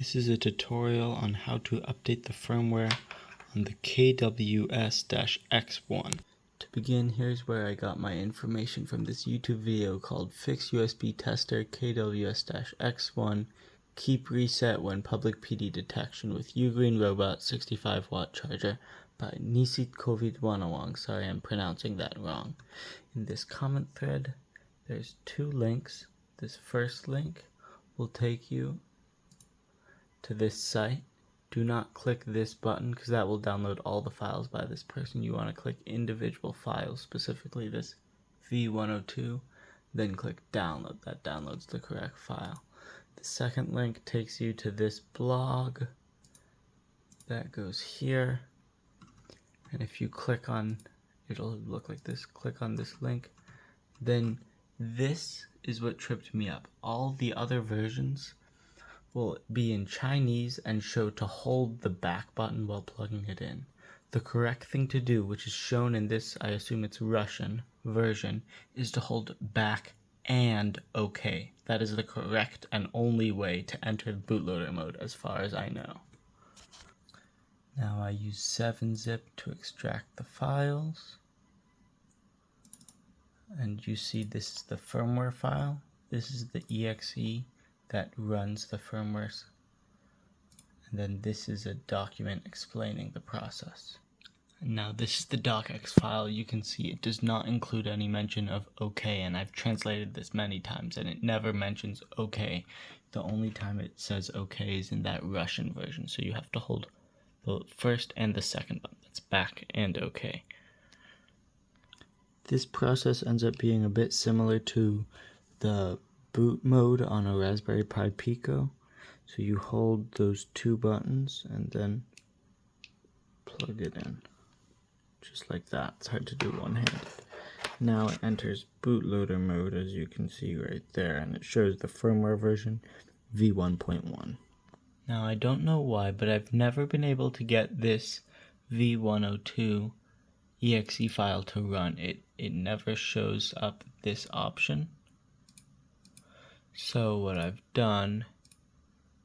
This is a tutorial on how to update the firmware on the KWS-X1. To begin, here's where I got my information from this YouTube video called Fix USB Tester KWS-X1 Keep Reset When Public PD Detection with Ugreen Robot 65-watt Charger by Nisit Covid-101. Sorry, I'm pronouncing that wrong. In this comment thread, there's two links. This first link will take you to this site. Do not click this button because that will download all the files by this person. You want to click individual files, specifically this V102, then click download. That downloads the correct file. The second link takes you to this blog that goes here, and if you click on, it'll look like this. Click on this link, then this is what tripped me up. All the other versions will be in Chinese and show to hold the back button while plugging it in. The correct thing to do, which is shown in this, I assume it's Russian version, is to hold back and OK. That is the correct and only way to enter bootloader mode as far as I know. Now I use 7-zip to extract the files. And you see this is the firmware file. This is the exe that runs the firmware, and then this is a document explaining the process. Now this is the docx file. You can see it does not include any mention of OK, and I've translated this many times and it never mentions OK. The only time it says OK is in that Russian version, so you have to hold the first and the second button. That's back and OK. This process ends up being a bit similar to the boot mode on a Raspberry Pi Pico. So you hold those two buttons and then plug it in. Just like that. It's hard to do one-handed. Now it enters bootloader mode, as you can see right there, and it shows the firmware version V1.1. Now I don't know why, but I've never been able to get this V102 exe file to run. It never shows up this option. So what I've done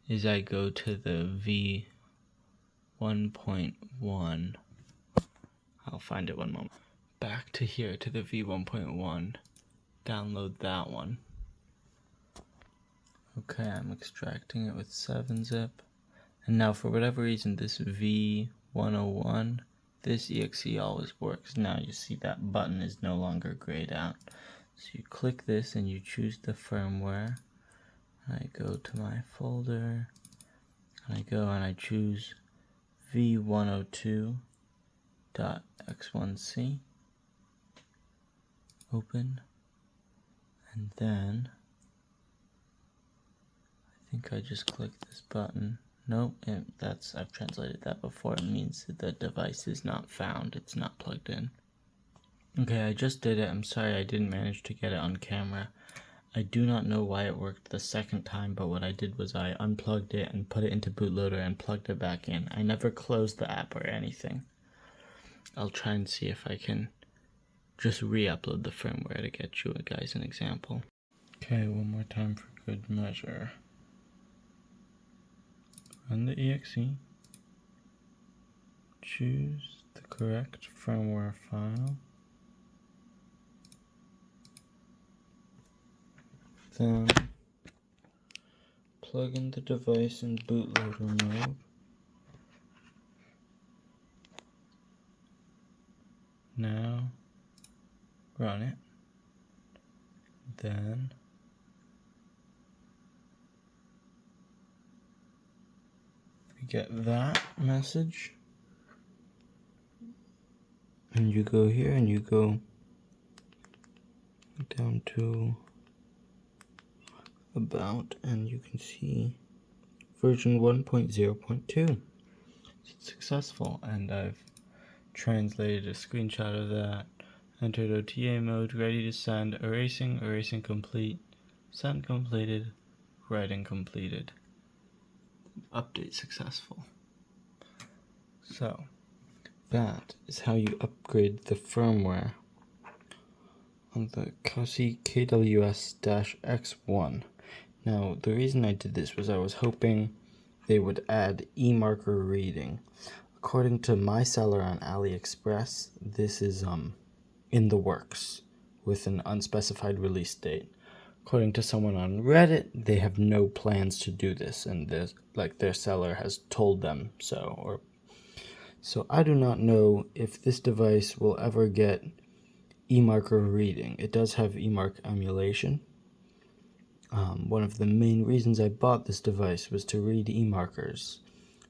is I go to the V1.1. I'll find it one moment. Back to here to the V1.1. Download that one. Okay, I'm extracting it with 7-zip. And now for whatever reason this V101, this exe always works. Now you see that button is no longer grayed out. So you click this and you choose the firmware. I go to my folder and I go and I choose V102.x1c. Open, and then I think I just click this button. Nope, I've translated that before. It means that the device is not found. It's not plugged in. Okay, I just did it. I'm sorry I didn't manage to get it on camera. I do not know why it worked the second time, but what I did was I unplugged it and put it into bootloader and plugged it back in. I never closed the app or anything. I'll try and see if I can just re-upload the firmware to get you guys an example. Okay, one more time for good measure. Run the exe. Choose the correct firmware file. Then plug in the device in bootloader mode. Now run it. Then we get that message. And you go here and you go down to about, and you can see version 1.0.2. It's successful, and I've translated a screenshot of that, entered OTA mode, ready to send, erasing complete, send completed, writing completed, update successful. So that is how you upgrade the firmware on the Kowsi KWS-X1. Now, the reason I did this was I was hoping they would add eMarker reading. According to my seller on AliExpress, this is in the works with an unspecified release date. According to someone on Reddit, they have no plans to do this, and their seller has told them so. So I do not know if this device will ever get eMarker reading. It does have eMark emulation. One of the main reasons I bought this device was to read eMarkers.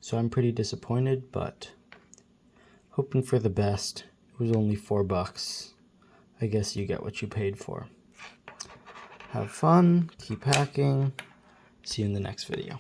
So I'm pretty disappointed, but hoping for the best. It was only $4. I guess you get what you paid for. Have fun, keep hacking. See you in the next video.